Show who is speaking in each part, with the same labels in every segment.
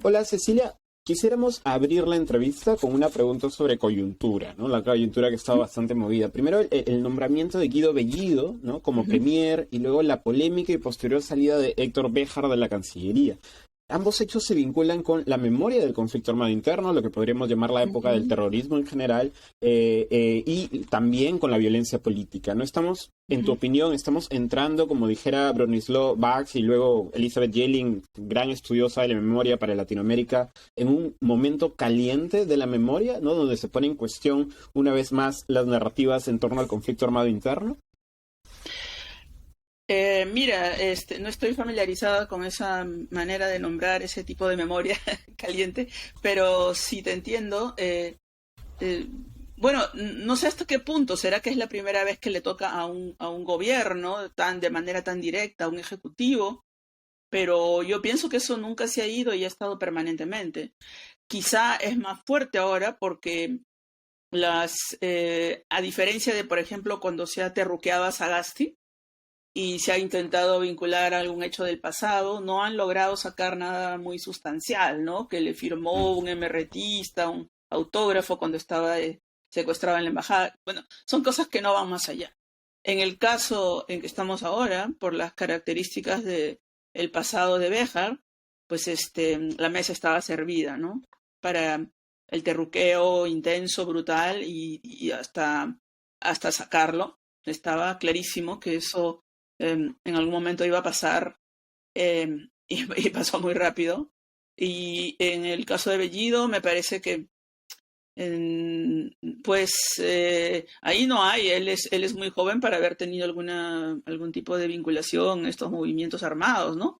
Speaker 1: Hola Cecilia, quisiéramos abrir la entrevista con una pregunta sobre coyuntura, ¿no? La coyuntura que está bastante movida. Primero el nombramiento de Guido Bellido, ¿no? Como
Speaker 2: Ujú,
Speaker 1: premier y luego la polémica y posterior salida de Héctor Béjar de la Cancillería. Ambos hechos se vinculan con la memoria del conflicto armado interno, lo que podríamos llamar la época del
Speaker 2: ujú,
Speaker 1: terrorismo en general, y también con la violencia política. ¿No estamos, en tu
Speaker 2: ujú.
Speaker 1: opinión, estamos entrando, como dijera Bronislaw Bax y luego Elizabeth Yelling, gran estudiosa de la memoria para Latinoamérica, en un momento caliente de la memoria, ¿no? Donde se pone en cuestión una vez más las narrativas en torno al conflicto armado interno?
Speaker 2: Mira, no estoy familiarizada con esa manera de nombrar ese tipo de memoria caliente, pero sí te entiendo. Eh, bueno, no sé hasta qué punto, será que es la primera vez que le toca a un gobierno de manera tan directa, a un ejecutivo, pero yo pienso que eso nunca se ha ido y ha estado permanentemente. Quizá es más fuerte ahora porque a diferencia de, por ejemplo, cuando se ha terruqueado a Sagasti, y se ha intentado vincular a algún hecho del pasado, no han logrado sacar nada muy sustancial, ¿no? Que le firmó un MRTista, un autógrafo cuando estaba secuestrado en la embajada. Bueno, son cosas que no van más allá. En el caso en que estamos ahora, por las características de el pasado de Béjar, pues la mesa estaba servida, ¿no? Para el terruqueo intenso, brutal y hasta sacarlo. Estaba clarísimo que eso en algún momento iba a pasar y pasó muy rápido. Y en el caso de Bellido me parece que en, pues ahí no hay, él es muy joven para haber tenido algún tipo de vinculación a estos movimientos armados, ¿no?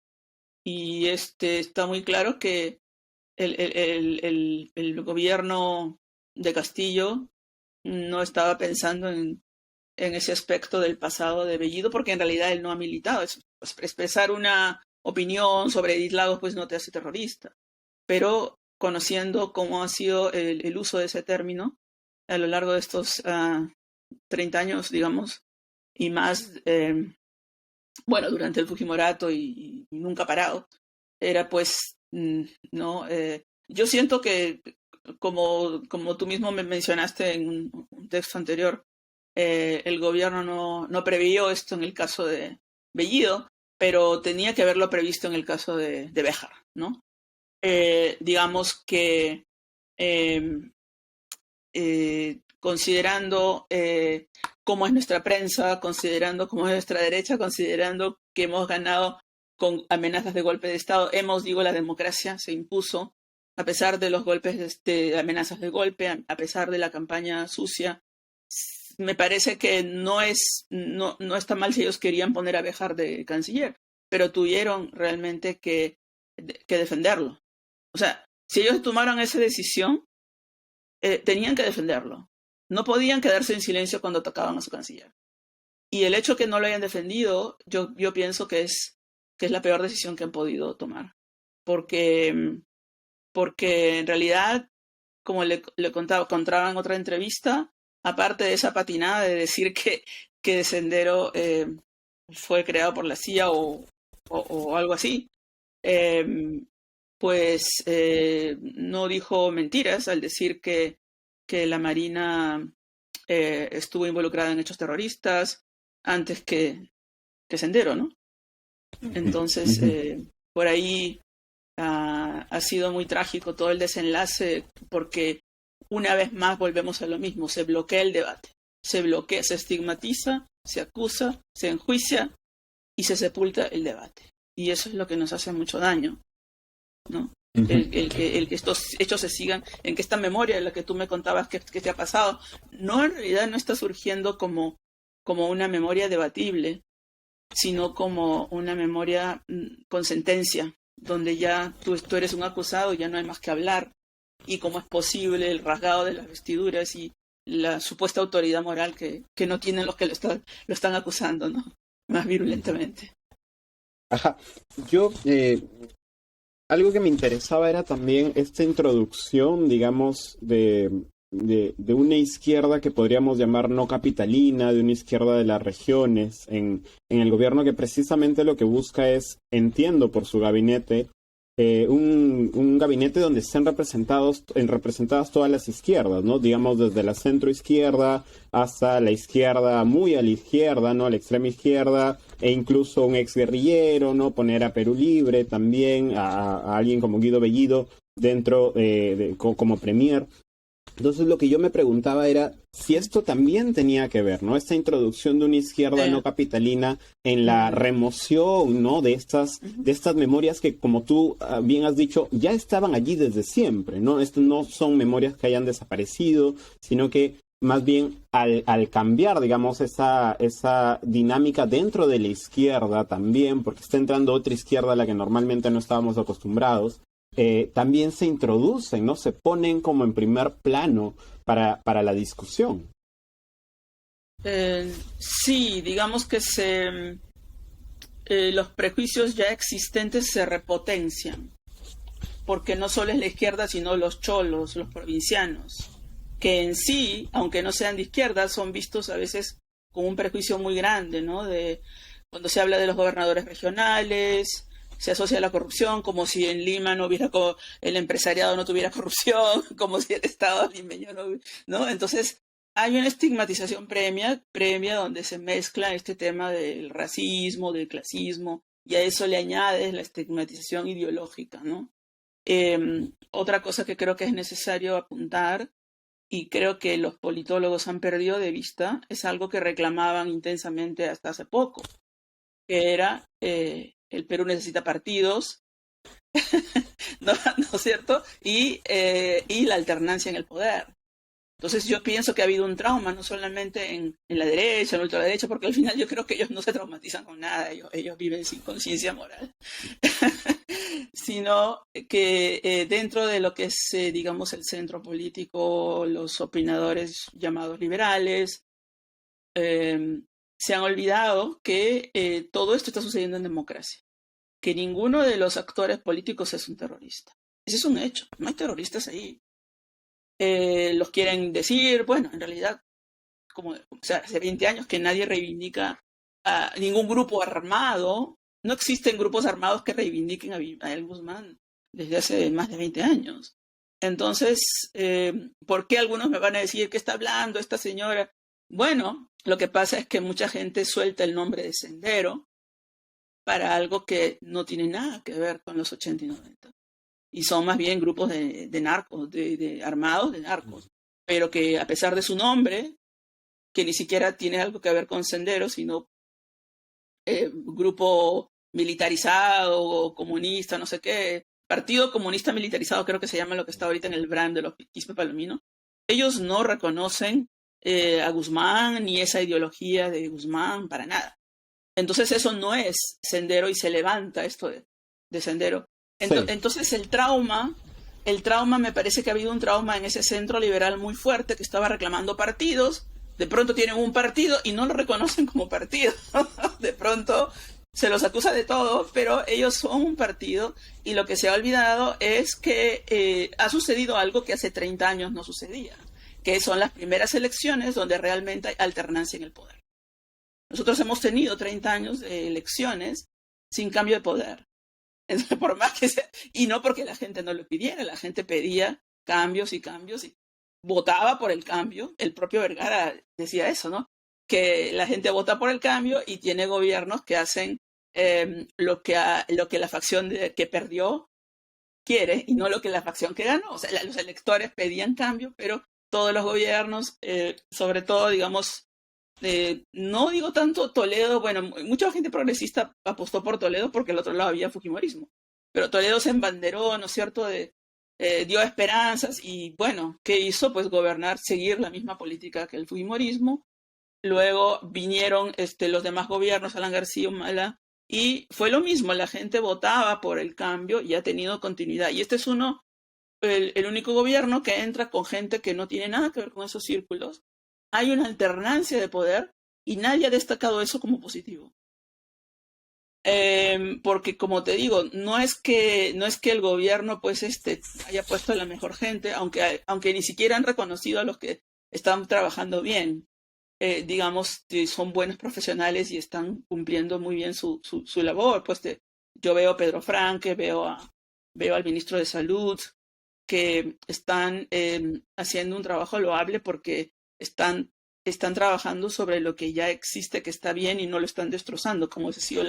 Speaker 2: Y está muy claro que el gobierno de Castillo no estaba pensando en ese aspecto del pasado de Bellido, porque en realidad él no ha militado. Pues, expresar una opinión sobre Edith Lagos pues no te hace terrorista. Pero conociendo cómo ha sido el uso de ese término a lo largo de estos 30 años, digamos, y más, bueno, durante el Fujimorato y nunca parado, era pues, no, yo siento que, como tú mismo me mencionaste en un texto anterior, el gobierno no previó esto en el caso de Bellido, pero tenía que haberlo previsto en el caso de Béjar, ¿no? Digamos que eh, considerando cómo es nuestra prensa, considerando cómo es nuestra derecha, considerando que hemos ganado con amenazas de golpe de Estado, digo, la democracia se impuso a pesar de los golpes de amenazas de golpe, a pesar de la campaña sucia. Me parece que no está mal si ellos querían poner a Béjar de canciller, pero tuvieron realmente que defenderlo. O sea, si ellos tomaron esa decisión, tenían que defenderlo. No podían quedarse en silencio cuando tocaban a su canciller. Y el hecho que no lo hayan defendido, yo pienso que es la peor decisión que han podido tomar. Porque, porque en realidad, como le contaba en otra entrevista, aparte de esa patinada de decir que Sendero fue creado por la CIA o algo así, eh, pues no dijo mentiras al decir que la Marina estuvo involucrada en hechos terroristas antes que Sendero, ¿no? Entonces,
Speaker 1: Ujú.
Speaker 2: por ahí ha sido muy trágico todo el desenlace porque una vez más volvemos a lo mismo, se bloquea el debate, se bloquea, se estigmatiza, se acusa, se enjuicia y se sepulta el debate. Y eso es lo que nos hace mucho daño, ¿no?
Speaker 1: Ujú.
Speaker 2: El que estos hechos se sigan, en que esta memoria de la que tú me contabas que te ha pasado, no en realidad no está surgiendo como una memoria debatible, sino como una memoria con sentencia, donde ya tú eres un acusado, ya no hay más que hablar, y cómo es posible el rasgado de las vestiduras y la supuesta autoridad moral que no tienen los que lo están acusando, ¿no? Más virulentamente.
Speaker 1: Ajá. Yo, algo que me interesaba era también esta introducción, digamos, de una izquierda que podríamos llamar no capitalina, de una izquierda de las regiones, en el gobierno que precisamente lo que busca es, entiendo por su gabinete, un gabinete donde estén representadas todas las izquierdas, ¿no? Digamos, desde la centroizquierda hasta la izquierda, muy a la izquierda, ¿no? A la extrema izquierda, e incluso un exguerrillero, ¿no? Poner a Perú Libre también, a alguien como Guido Bellido dentro como premier. Entonces lo que yo me preguntaba era si esto también tenía que ver, ¿no? Esta introducción de una izquierda no capitalina en la remoción, ¿no? De estas memorias que, como tú bien has dicho, ya estaban allí desde siempre, ¿no? Estas no son memorias que hayan desaparecido, sino que más bien al cambiar, digamos, esa dinámica dentro de la izquierda también, porque está entrando otra izquierda a la que normalmente no estábamos acostumbrados, también se introducen, ¿no? Se ponen como en primer plano para la discusión.
Speaker 2: Sí, digamos que los prejuicios ya existentes se repotencian, porque no solo es la izquierda, sino los cholos, los provincianos, que en sí, aunque no sean de izquierda, son vistos a veces con un prejuicio muy grande, ¿no? Cuando se habla de los gobernadores regionales, se asocia a la corrupción como si en Lima no hubiera, el empresariado no tuviera corrupción, como si el Estado limeño no. Entonces, hay una estigmatización previa donde se mezcla este tema del racismo, del clasismo, y a eso le añades la estigmatización ideológica, ¿no? Otra cosa que creo que es necesario apuntar, y creo que los politólogos han perdido de vista, es algo que reclamaban intensamente hasta hace poco, que era el Perú necesita partidos, ¿no es cierto? Y la alternancia en el poder. Entonces yo pienso que ha habido un trauma, no solamente en la derecha, en la ultraderecha, porque al final yo creo que ellos no se traumatizan con nada, ellos viven sin conciencia moral, sino que dentro de lo que es, digamos, el centro político, los opinadores llamados liberales, se han olvidado que todo esto está sucediendo en democracia, que ninguno de los actores políticos es un terrorista. Ese es un hecho, no hay terroristas ahí. Los quieren decir, bueno, en realidad, hace 20 años que nadie reivindica a ningún grupo armado, no existen grupos armados que reivindiquen a Abel Guzmán desde hace más de 20 años. Entonces, ¿por qué algunos me van a decir qué está hablando esta señora? Bueno, lo que pasa es que mucha gente suelta el nombre de Sendero para algo que no tiene nada que ver con los 80 y 90. Y son más bien grupos de narcos, armados de narcos, pero que a pesar de su nombre, que ni siquiera tiene algo que ver con Sendero, sino grupo militarizado, comunista, no sé qué, Partido Comunista Militarizado, creo que se llama lo que está ahorita en el brand de los Quispe Palomino, ellos no reconocen a Guzmán ni esa ideología de Guzmán para nada. Entonces eso no es Sendero y se levanta esto de Sendero. Entonces el trauma, me parece que ha habido un trauma en ese centro liberal muy fuerte que estaba reclamando partidos, de pronto tienen un partido y no lo reconocen como partido, de pronto se los acusa de todo, pero ellos son un partido y lo que se ha olvidado es que ha sucedido algo que hace 30 años no sucedía, que son las primeras elecciones donde realmente hay alternancia en el poder. Nosotros hemos tenido 30 años de elecciones sin cambio de poder. Entonces, por más que sea, y no porque la gente no lo pidiera, la gente pedía cambios y votaba por el cambio. El propio Vergara decía eso, ¿no? Que la gente vota por el cambio y tiene gobiernos que hacen lo que la facción que perdió quiere y no lo que la facción que ganó. O sea, los electores pedían cambio, pero todos los gobiernos, sobre todo, digamos, no digo tanto Toledo, bueno, mucha gente progresista apostó por Toledo porque al otro lado había fujimorismo, pero Toledo se embanderó, ¿no es cierto?, dio esperanzas y bueno, ¿qué hizo? Pues gobernar, seguir la misma política que el fujimorismo. Luego vinieron los demás gobiernos, Alan García Humala, y fue lo mismo, la gente votaba por el cambio y ha tenido continuidad. Y este es el único gobierno que entra con gente que no tiene nada que ver con esos círculos. Hay una alternancia de poder y nadie ha destacado eso como positivo. Porque, como te digo, no es que el gobierno pues haya puesto a la mejor gente, aunque ni siquiera han reconocido a los que están trabajando bien. Digamos, son buenos profesionales y están cumpliendo muy bien su labor. Pues yo veo a Pedro Franque, veo a veo al ministro de Salud, que están haciendo un trabajo loable porque están trabajando sobre lo que ya existe, que está bien, y no lo están destrozando, como ha sido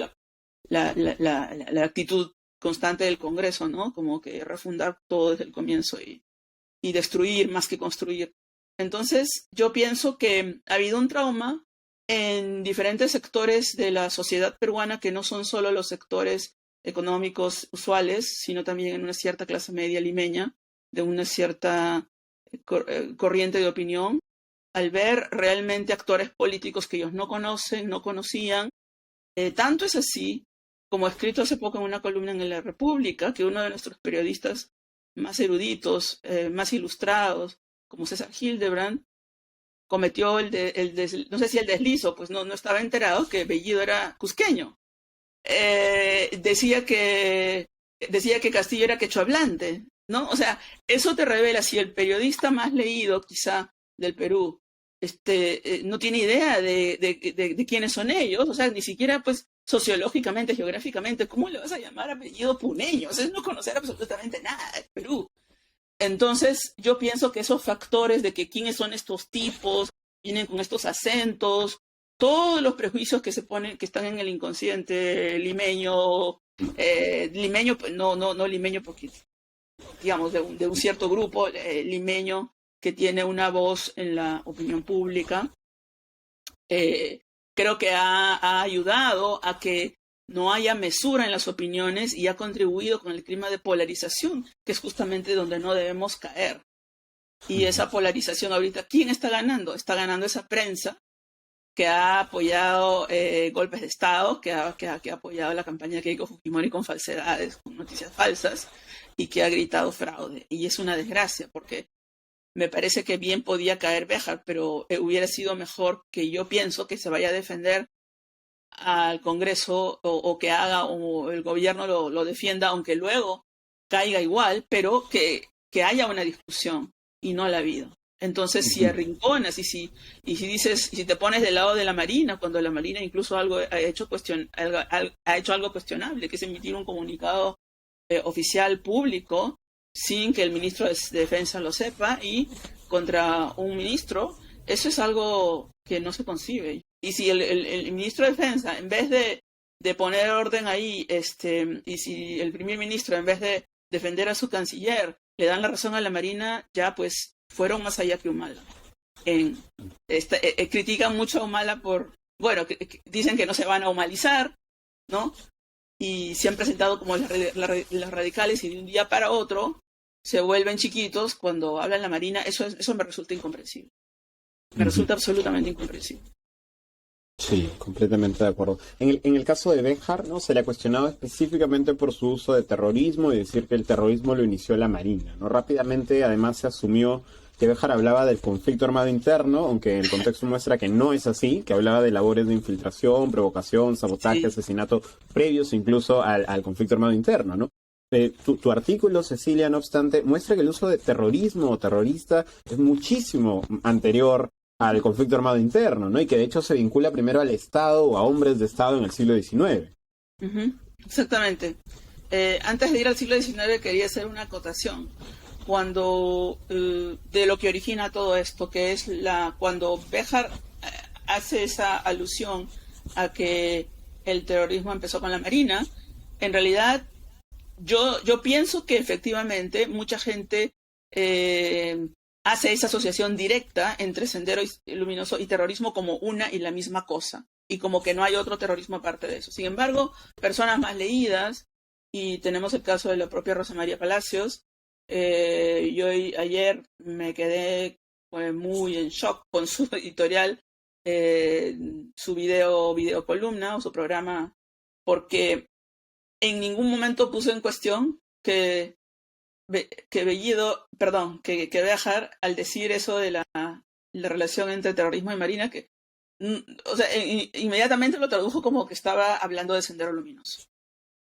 Speaker 2: la actitud constante del Congreso, ¿no? Como que refundar todo desde el comienzo y destruir más que construir. Entonces, yo pienso que ha habido un trauma en diferentes sectores de la sociedad peruana, que no son solo los sectores económicos usuales, sino también en una cierta clase media limeña, de una cierta corriente de opinión, al ver realmente actores políticos que ellos no conocen, no conocían. Tanto es así, como escrito hace poco en una columna en La República, que uno de nuestros periodistas más eruditos, más ilustrados, como César Hildebrand, cometió no sé si el deslizo, pues no estaba enterado que Bellido era cusqueño. Decía que Castillo era quechohablante, ¿no? O sea, eso te revela, si el periodista más leído quizá del Perú no tiene idea de quiénes son ellos, o sea, ni siquiera pues sociológicamente, geográficamente, ¿cómo le vas a llamar apellido puneño? O sea, es no conocer absolutamente nada del Perú. Entonces, yo pienso que esos factores de que quiénes son estos tipos, vienen con estos acentos, todos los prejuicios que se ponen, que están en el inconsciente limeño, pues no limeño porque, digamos, de un cierto grupo limeño que tiene una voz en la opinión pública, creo que ha ayudado a que no haya mesura en las opiniones y ha contribuido con el clima de polarización, que es justamente donde no debemos caer. Y esa polarización ahorita, ¿quién está ganando? Está ganando esa prensa que ha apoyado golpes de Estado, que ha apoyado la campaña de Keiko Fujimori con falsedades, con noticias falsas, y que ha gritado fraude. Y es una desgracia, porque me parece que bien podía caer Béjar, pero hubiera sido mejor, que yo pienso, que se vaya a defender al Congreso o que haga, o el gobierno lo defienda, aunque luego caiga igual, pero que haya una discusión y no la ha habido. Entonces, si arrinconas y si dices, si te pones del lado de la Marina, cuando la Marina incluso ha hecho algo cuestionable, que es emitir un comunicado oficial público sin que el ministro de Defensa lo sepa, y contra un ministro, eso es algo que no se concibe. Y si el ministro de Defensa, en vez de poner orden ahí, y si el primer ministro, en vez de defender a su canciller, le dan la razón a la Marina, ya pues fueron más allá que Humala. Critican mucho a Humala que dicen que no se van a humanizar, ¿no? Y se han presentado como las radicales, y de un día para otro se vuelven chiquitos cuando hablan la Marina. Eso me resulta incomprensible. Me resulta absolutamente incomprensible.
Speaker 1: Sí, completamente de acuerdo. En el caso de Béjar, ¿no? Se le ha cuestionado específicamente por su uso de terrorismo y decir que el terrorismo lo inició la Marina, ¿no? Rápidamente, además, se asumió que Béjar hablaba del conflicto armado interno, aunque el contexto muestra que no es así, que hablaba de labores de infiltración, provocación, sabotaje, asesinato previos incluso al conflicto armado interno, ¿no? Tu artículo, Cecilia, no obstante, muestra que el uso de terrorismo o terrorista es muchísimo anterior al conflicto armado interno, ¿no? Y que de hecho se vincula primero al Estado o a hombres de Estado en el siglo XIX.
Speaker 2: Exactamente. Antes de ir al siglo XIX quería hacer una acotación. Cuando de lo que origina todo esto, que es cuando Béjar hace esa alusión a que el terrorismo empezó con la Marina, en realidad yo pienso que efectivamente mucha gente hace esa asociación directa entre Sendero Luminoso y terrorismo como una y la misma cosa, y como que no hay otro terrorismo aparte de eso. Sin embargo, personas más leídas, y tenemos el caso de la propia Rosa María Palacios, yo ayer me quedé muy en shock con su editorial, su video columna o su programa, porque en ningún momento puso en cuestión que Béjar, al decir eso de la relación entre terrorismo y Marina, inmediatamente lo tradujo como que estaba hablando de Sendero Luminoso.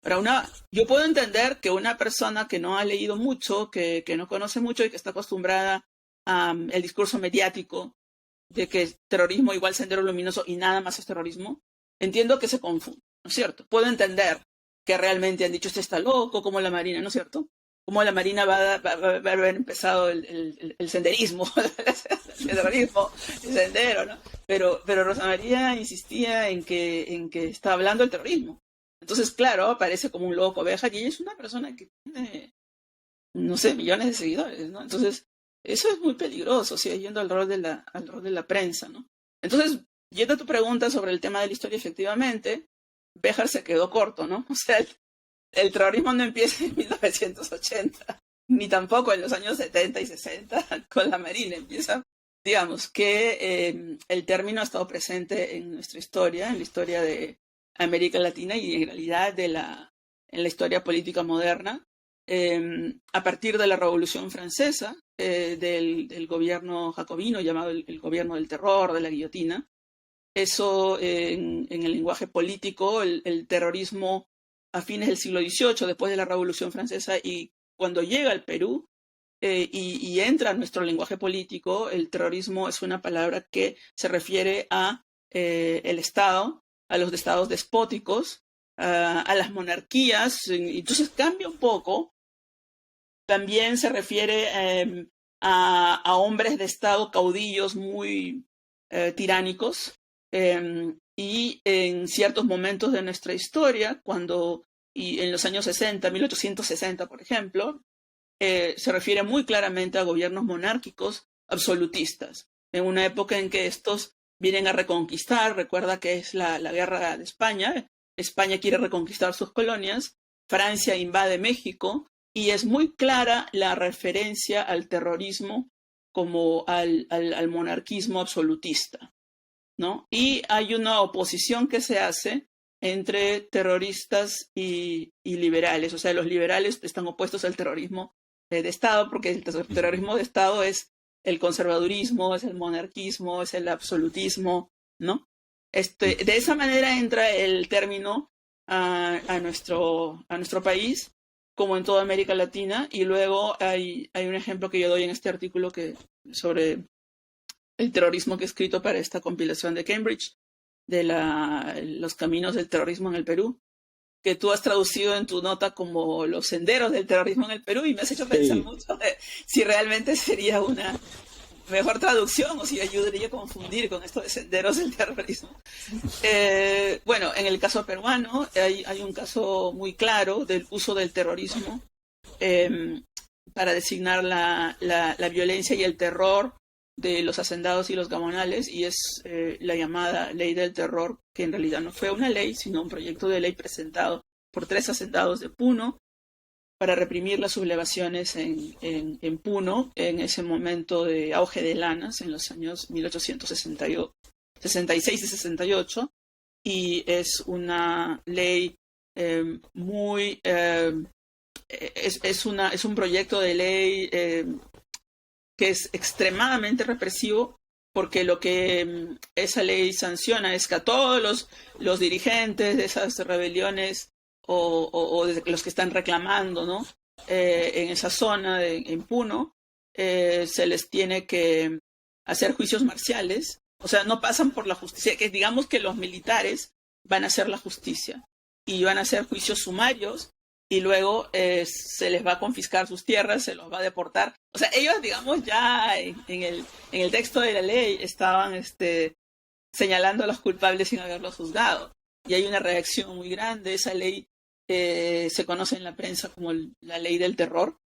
Speaker 2: Pero yo puedo entender que una persona que no ha leído mucho, que no conoce mucho y que está acostumbrada al discurso mediático de que terrorismo igual Sendero Luminoso y nada más es terrorismo, entiendo que se confunde, ¿no es cierto? Puedo entender que realmente han dicho, este está loco, como la Marina, ¿no es cierto? cómo la Marina va a haber empezado el senderismo, el terrorismo, el sendero, ¿no? Pero Rosa María insistía en que estaba hablando del terrorismo. Entonces, claro, aparece como un loco oveja y ella es una persona que tiene, no sé, millones de seguidores, ¿no? Entonces, eso es muy peligroso, sigue yendo al rol de la prensa, ¿no? Entonces, yendo a tu pregunta sobre el tema de la historia, efectivamente, Béjar se quedó corto, ¿no? O sea, el terrorismo no empieza en 1980, ni tampoco en los años 70 y 60 con la Marina. Empieza, digamos, que el término ha estado presente en nuestra historia, en la historia de América Latina y en realidad en la historia política moderna, a partir de la Revolución Francesa, del gobierno jacobino llamado el gobierno del terror, de la guillotina. Eso, en el lenguaje político, el terrorismo a fines del siglo XVIII, después de la Revolución Francesa, y cuando llega al Perú y entra a nuestro lenguaje político, el terrorismo es una palabra que se refiere a el Estado, a los estados despóticos, a las monarquías. Entonces cambia un poco. También se refiere a hombres de Estado caudillos muy tiránicos. Y en ciertos momentos de nuestra historia, y en los años 60, 1860, por ejemplo, se refiere muy claramente a gobiernos monárquicos absolutistas, en una época en que estos vienen a reconquistar. Recuerda que es la guerra de España. España quiere reconquistar sus colonias, Francia invade México, y es muy clara la referencia al terrorismo como al monarquismo absolutista, ¿no? Y hay una oposición que se hace entre terroristas y liberales. O sea, los liberales están opuestos al terrorismo de Estado, porque el terrorismo de Estado es el conservadurismo, es el monarquismo, es el absolutismo, ¿no? De esa manera entra el término a nuestro país, como en toda América Latina, y luego hay un ejemplo que yo doy en este artículo sobre el terrorismo que he escrito para esta compilación de Cambridge, de los caminos del terrorismo en el Perú, que tú has traducido en tu nota como los senderos del terrorismo en el Perú, y me has hecho pensar mucho de si realmente sería una mejor traducción o si ayudaría a confundir con esto de senderos del terrorismo. Bueno, en el caso peruano hay un caso muy claro del uso del terrorismo para designar la violencia y el terror de los hacendados y los gamonales, y es la llamada Ley del Terror, que en realidad no fue una ley, sino un proyecto de ley presentado por 3 hacendados de Puno para reprimir las sublevaciones en Puno, en ese momento de auge de lanas, en los años 1866 y 68, y es una ley es un proyecto de ley que es extremadamente represivo, porque lo que esa ley sanciona es que a todos los dirigentes de esas rebeliones o de los que están reclamando, ¿no? En esa zona en Puno, se les tiene que hacer juicios marciales. O sea, no pasan por la justicia, que digamos que los militares van a hacer la justicia y van a hacer juicios sumarios, y luego se les va a confiscar sus tierras, se los va a deportar. O sea, ellos, digamos, ya en el texto de la ley estaban señalando a los culpables sin haberlos juzgado. Y hay una reacción muy grande. Esa ley se conoce en la prensa como la ley del terror.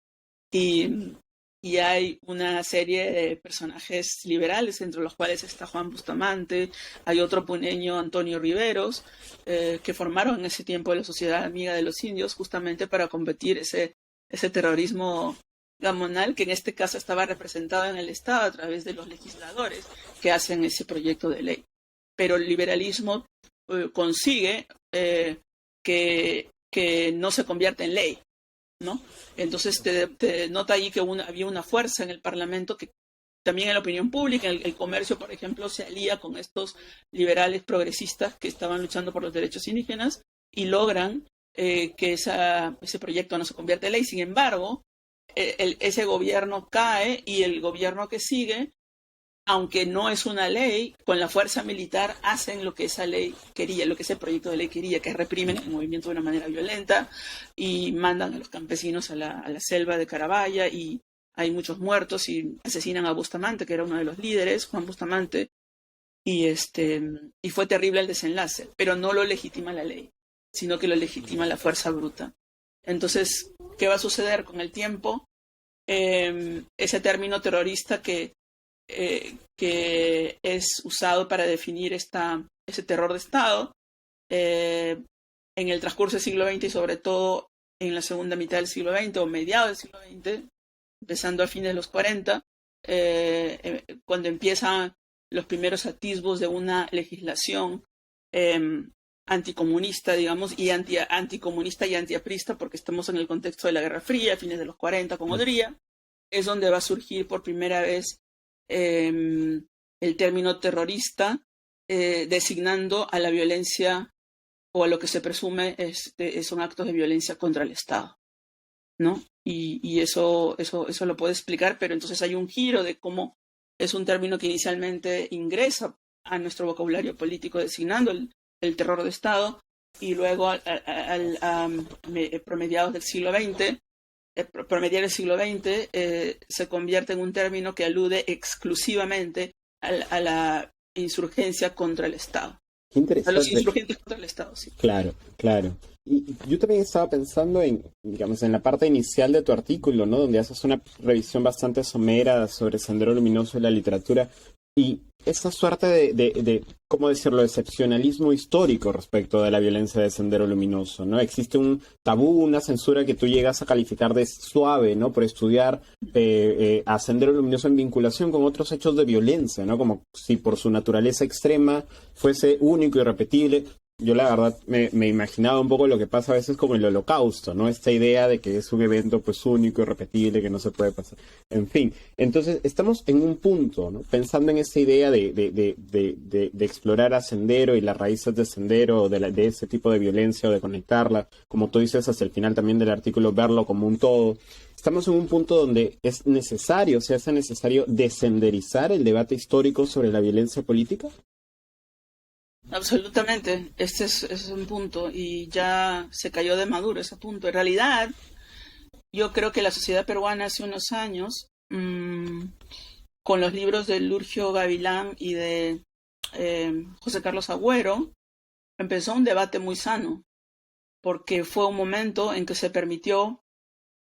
Speaker 2: Y hay una serie de personajes liberales, entre los cuales está Juan Bustamante, hay otro puneño, Antonio Riveros, que formaron en ese tiempo la Sociedad Amiga de los Indios, justamente para combatir ese terrorismo gamonal, que en este caso estaba representado en el Estado a través de los legisladores que hacen ese proyecto de ley. Pero el liberalismo consigue que no se convierta en ley, ¿no? Entonces te nota ahí que había una fuerza en el Parlamento, que también en la opinión pública, el comercio, por ejemplo, se alía con estos liberales progresistas que estaban luchando por los derechos indígenas y logran que ese proyecto no se convierta en ley. Sin embargo, ese gobierno cae, y el gobierno que sigue aunque no es una ley, con la fuerza militar hacen lo que esa ley quería, lo que ese proyecto de ley quería, que reprimen el movimiento de una manera violenta y mandan a los campesinos a la selva de Carabaya y hay muchos muertos y asesinan a Bustamante, que era uno de los líderes, Juan Bustamante, y fue terrible el desenlace, pero no lo legitima la ley, sino que lo legitima la fuerza bruta. Entonces, ¿qué va a suceder con el tiempo? Ese término terrorista que es usado para definir ese terror de Estado, en el transcurso del siglo XX y sobre todo en la segunda mitad del siglo XX o mediados del siglo XX, empezando a fines de los 40, cuando empiezan los primeros atisbos de una legislación anticomunista, digamos, y anticomunista y antiaprista, porque estamos en el contexto de la Guerra Fría, a fines de los 40 con Odría, es donde va a surgir por primera vez el término terrorista, designando a la violencia o a lo que se presume son actos de violencia contra el Estado, ¿no? Y eso lo puedo explicar, pero entonces hay un giro de cómo es un término que inicialmente ingresa a nuestro vocabulario político designando el terror de Estado y luego a promediados del siglo XX, se convierte en un término que alude exclusivamente a la insurgencia contra el Estado.
Speaker 1: Qué interesante.
Speaker 2: A los insurgentes contra el Estado, sí.
Speaker 1: Claro, claro. Y yo también estaba pensando digamos, en la parte inicial de tu artículo, ¿no? Donde haces una revisión bastante somera sobre Sendero Luminoso y la literatura. Y esa suerte de ¿cómo decirlo?, excepcionalismo histórico respecto de la violencia de Sendero Luminoso, ¿no? Existe un tabú, una censura que tú llegas a calificar de suave, ¿no? Por estudiar a Sendero Luminoso en vinculación con otros hechos de violencia, ¿no? Como si por su naturaleza extrema fuese único y irrepetible. Yo la verdad me imaginaba un poco lo que pasa a veces como el Holocausto, ¿no? Esta idea de que es un evento pues único, irrepetible, que no se puede pasar. En fin, entonces estamos en un punto, ¿no? Pensando en esta idea de explorar a Sendero y las raíces de Sendero, de ese tipo de violencia o de conectarla, como tú dices hacia el final también del artículo, verlo como un todo. Estamos en un punto donde es necesario, se hace necesario desenderizar el debate histórico sobre la violencia política.
Speaker 2: Absolutamente, este es un punto y ya se cayó de maduro ese punto. En realidad, yo creo que la sociedad peruana hace unos años, con los libros de Lurgio Gavilán y de José Carlos Agüero, empezó un debate muy sano, porque fue un momento en que se permitió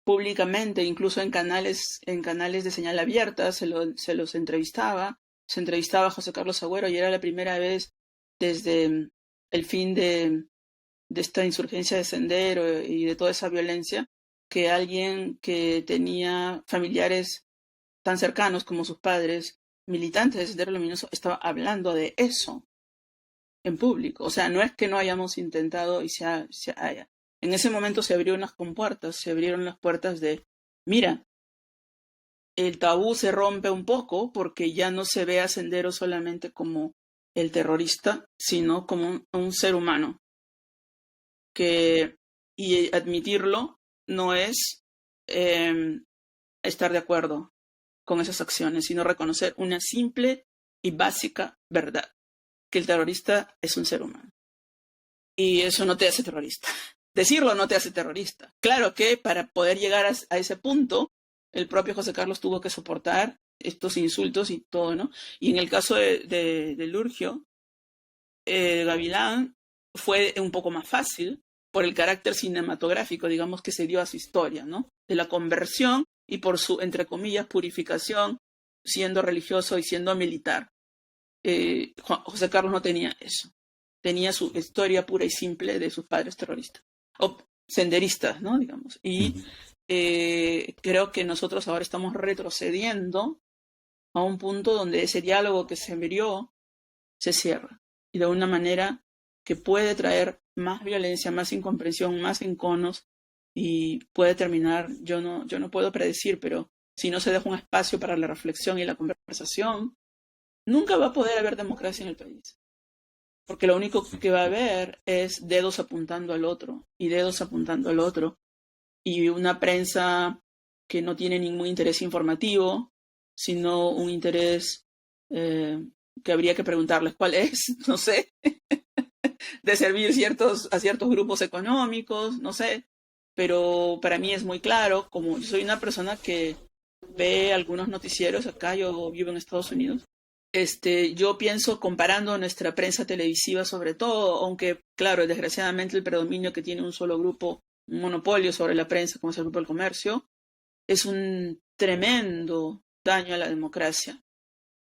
Speaker 2: públicamente, incluso en canales de señal abierta, se los entrevistaba, se entrevistaba a José Carlos Agüero y era la primera vez desde el fin de esta insurgencia de Sendero y de toda esa violencia, que alguien que tenía familiares tan cercanos como sus padres, militantes de Sendero Luminoso, estaba hablando de eso en público. O sea, no es que no hayamos intentado y se haya. En ese momento se abrieron las compuertas, se abrieron las puertas de, mira, el tabú se rompe un poco porque ya no se ve a Sendero solamente como el terrorista, sino como un ser humano. Y admitirlo no es estar de acuerdo con esas acciones, sino reconocer una simple y básica verdad, que el terrorista es un ser humano. Y eso no te hace terrorista. Decirlo no te hace terrorista. Claro que para poder llegar a ese punto, el propio José Carlos tuvo que soportar estos insultos y todo, ¿no? Y en el caso de Lurgio Gavilán fue un poco más fácil por el carácter cinematográfico, digamos, que se dio a su historia, ¿no? De la conversión y por su, entre comillas, purificación, siendo religioso y siendo militar. José Carlos no tenía eso. Tenía su historia pura y simple de sus padres terroristas. O senderistas, ¿no? Digamos. Y creo que nosotros ahora estamos retrocediendo a un punto donde ese diálogo que se abrió se cierra. Y de una manera que puede traer más violencia, más incomprensión, más enconos y puede terminar, yo no puedo predecir, pero si no se deja un espacio para la reflexión y la conversación, nunca va a poder haber democracia en el país. Porque lo único que va a haber es dedos apuntando al otro y dedos apuntando al otro y una prensa que no tiene ningún interés informativo, sino un interés que habría que preguntarles cuál es, no sé, de servir a ciertos grupos económicos, no sé, pero para mí es muy claro, como yo soy una persona que ve algunos noticieros acá, yo vivo en Estados Unidos, yo pienso comparando nuestra prensa televisiva sobre todo, aunque claro, desgraciadamente el predominio que tiene un solo grupo, un monopolio sobre la prensa, como es el Grupo del Comercio, es un tremendo daño a la democracia,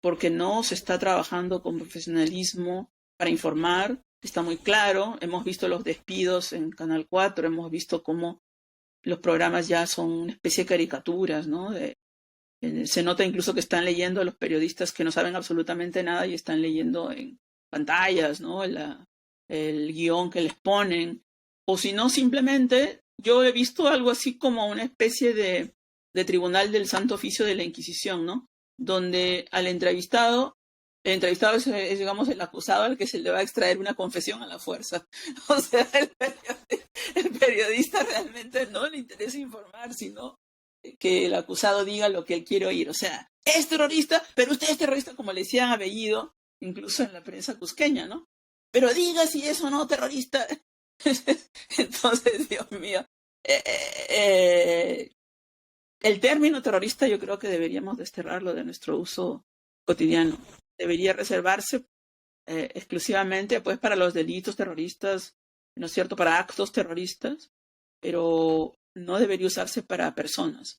Speaker 2: porque no se está trabajando con profesionalismo para informar, está muy claro, hemos visto los despidos en Canal 4, hemos visto cómo los programas ya son una especie de caricaturas, ¿no? Se nota incluso que están leyendo a los periodistas que no saben absolutamente nada y están leyendo en pantallas, ¿no? El guión que les ponen. O si no, simplemente yo he visto algo así como una especie de tribunal del Santo Oficio de la Inquisición, ¿no? Donde al entrevistado, el entrevistado es, digamos, el acusado al que se le va a extraer una confesión a la fuerza. O sea, el periodista realmente no le interesa informar, sino que el acusado diga lo que él quiere oír. O sea, es terrorista, pero usted es terrorista, como le decían a Bellido, incluso en la prensa cusqueña, ¿no? Pero diga si es o no terrorista. Entonces, Dios mío, el término terrorista yo creo que deberíamos desterrarlo de nuestro uso cotidiano. Debería reservarse exclusivamente pues para los delitos terroristas, ¿no es cierto?, para actos terroristas, pero no debería usarse para personas,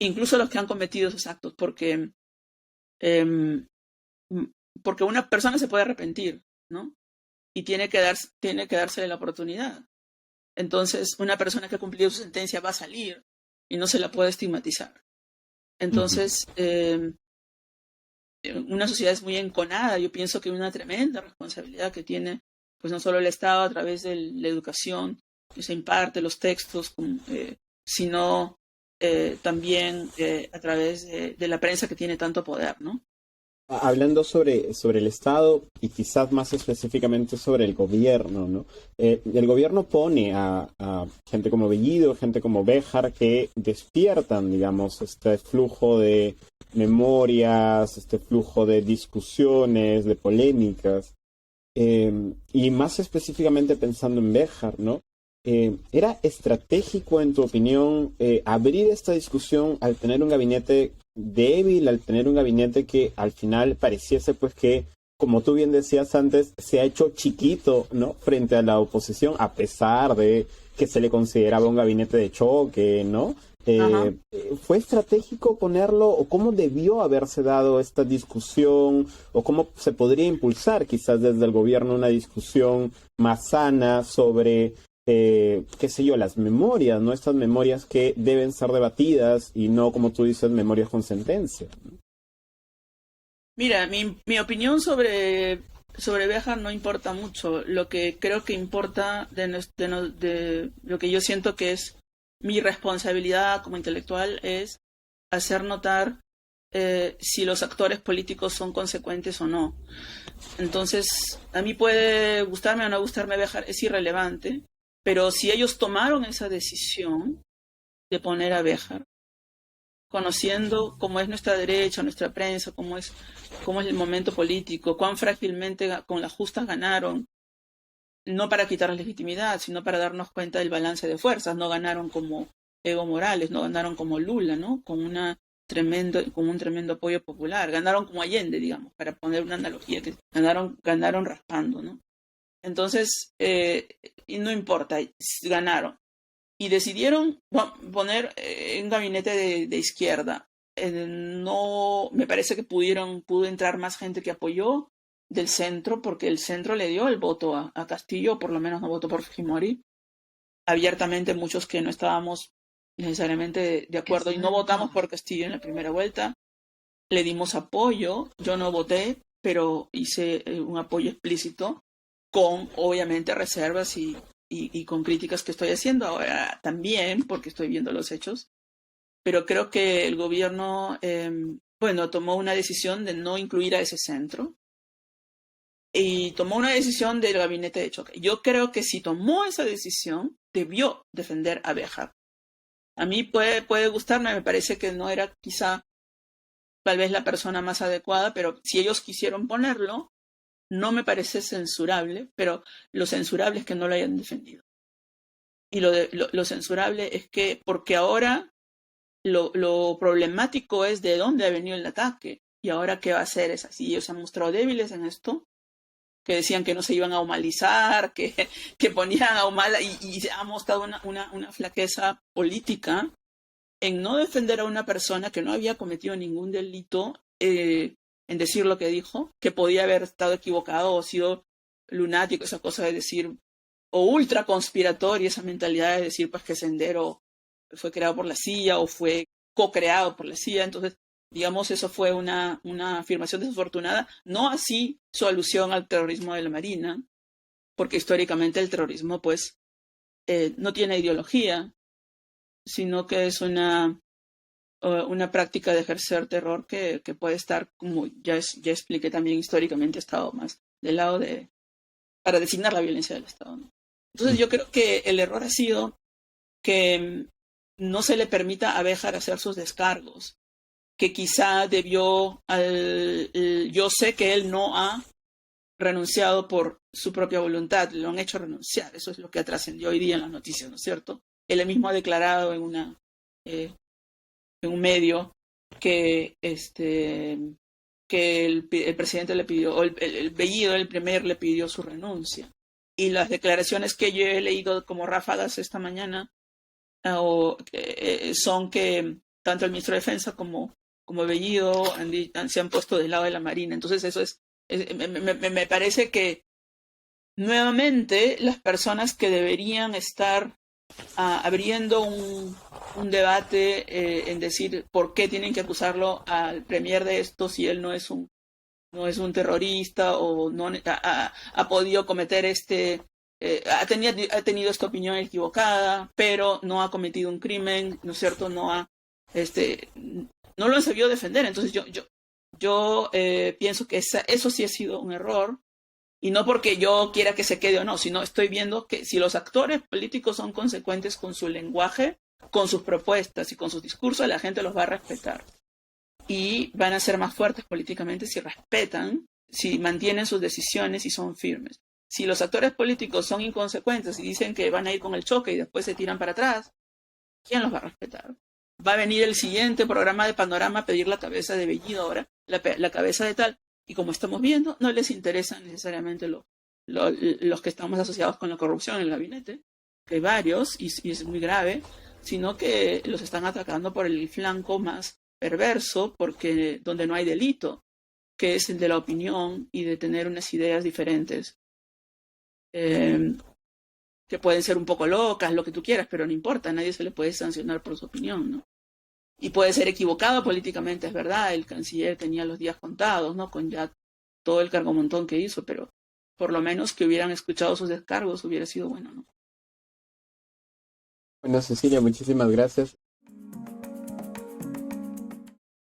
Speaker 2: incluso los que han cometido esos actos, porque una persona se puede arrepentir, ¿no? Y tiene que dársele la oportunidad. Entonces, una persona que ha cumplido su sentencia va a salir y no se la puede estigmatizar. Entonces, una sociedad es muy enconada. Yo pienso que una tremenda responsabilidad que tiene, pues no solo el Estado a través de la educación que se imparte, los textos, sino también a través de la prensa que tiene tanto poder, ¿no?
Speaker 1: Hablando sobre el Estado y quizás más específicamente sobre el gobierno, ¿no? El gobierno pone a gente como Bellido, gente como Béjar, que despiertan, digamos, este flujo de memorias, este flujo de discusiones, de polémicas, y más específicamente pensando en Béjar, ¿no? ¿Era estratégico, en tu opinión, abrir esta discusión al tener un gabinete débil, al tener un gabinete que al final pareciese pues que, como tú bien decías antes, se ha hecho chiquito, ¿no?, frente a la oposición, a pesar de que se le consideraba un gabinete de choque, ¿no? ¿Fue estratégico ponerlo, o cómo debió haberse dado esta discusión, o cómo se podría impulsar quizás desde el gobierno una discusión más sana sobre qué sé yo, las memorias, ¿no? Estas memorias que deben ser debatidas y no, como tú dices, memorias con sentencia?
Speaker 2: Mira, mi opinión sobre Béjar no importa mucho. Lo que creo que importa de lo que yo siento que es mi responsabilidad como intelectual es hacer notar si los actores políticos son consecuentes o no. Entonces, a mí puede gustarme o no gustarme Béjar, es irrelevante. Pero si ellos tomaron esa decisión de poner a Béjar, conociendo cómo es nuestra derecha, nuestra prensa, cómo es el momento político, cuán frágilmente con las justas ganaron, no para quitar legitimidad, sino para darnos cuenta del balance de fuerzas. No ganaron como Evo Morales, no ganaron como Lula, ¿no? Con un tremendo apoyo popular. Ganaron como Allende, digamos, para poner una analogía, que ganaron raspando, ¿no? Entonces, y no importa, ganaron. Y decidieron poner un gabinete de izquierda. No, me parece que pudo entrar más gente que apoyó del centro, porque el centro le dio el voto a Castillo, por lo menos no votó por Fujimori. Abiertamente muchos que no estábamos necesariamente de acuerdo y no votamos por Castillo en la primera vuelta, le dimos apoyo. Yo no voté, pero hice un apoyo explícito, con obviamente reservas y con críticas que estoy haciendo ahora también, porque estoy viendo los hechos. Pero creo que el gobierno, tomó una decisión de no incluir a ese centro y tomó una decisión del gabinete de choque. Yo creo que si tomó esa decisión, debió defender a Béjar. A mí puede gustarme, me parece que no era quizá tal vez la persona más adecuada, pero si ellos quisieron ponerlo, no me parece censurable, pero lo censurable es que no lo hayan defendido. Y lo censurable es que, porque ahora lo problemático es de dónde ha venido el ataque, y ahora qué va a hacer es así. Ellos se han mostrado débiles en esto, que decían que no se iban a humanizar, que ponían a Humala, y se ha mostrado una flaqueza política en no defender a una persona que no había cometido ningún delito, en decir lo que dijo, que podía haber estado equivocado o sido lunático, esa cosa de decir, o ultra conspiratoria, esa mentalidad de decir pues que Sendero fue creado por la CIA o fue co-creado por la CIA. Entonces, digamos, eso fue una afirmación desafortunada, no así su alusión al terrorismo de la Marina, porque históricamente el terrorismo pues no tiene ideología, sino que es una práctica de ejercer terror que puede estar, como ya expliqué también históricamente, ha estado más del lado para designar la violencia del Estado, ¿no? Entonces yo creo que el error ha sido que no se le permita a Béjar hacer sus descargos, que quizá debió, yo sé que él no ha renunciado por su propia voluntad, lo han hecho renunciar, eso es lo que trascendió hoy día en las noticias, ¿no es cierto? Él mismo ha declarado en un medio que el presidente le pidió, o el Bellido, el primer, le pidió su renuncia. Y las declaraciones que yo he leído como ráfagas esta mañana son que tanto el ministro de Defensa como Bellido se han puesto del lado de la Marina. Entonces eso me parece que nuevamente las personas que deberían estar abriendo un debate en decir por qué tienen que acusarlo al premier de esto si él no es un terrorista o no ha podido cometer ha tenido esta opinión equivocada, pero no ha cometido un crimen, ¿no es cierto? No lo han sabido defender. Entonces yo pienso que eso sí ha sido un error. Y no porque yo quiera que se quede o no, sino estoy viendo que si los actores políticos son consecuentes con su lenguaje, con sus propuestas y con sus discursos, la gente los va a respetar. Y van a ser más fuertes políticamente si respetan, si mantienen sus decisiones y son firmes. Si los actores políticos son inconsecuentes y dicen que van a ir con el choque y después se tiran para atrás, ¿quién los va a respetar? Va a venir el siguiente programa de Panorama a pedir la cabeza de Bellido ahora, la cabeza de tal. Y como estamos viendo, no les interesan necesariamente los que estamos asociados con la corrupción en el gabinete, que hay varios, y es muy grave, sino que los están atacando por el flanco más perverso, porque donde no hay delito, que es el de la opinión y de tener unas ideas diferentes, que pueden ser un poco locas, lo que tú quieras, pero no importa, a nadie se le puede sancionar por su opinión, ¿no? Y puede ser equivocado políticamente, es verdad, el canciller tenía los días contados, ¿no? Con ya todo el cargomontón que hizo, pero por lo menos que hubieran escuchado sus descargos hubiera sido bueno, ¿no?
Speaker 1: Bueno, Cecilia, muchísimas gracias.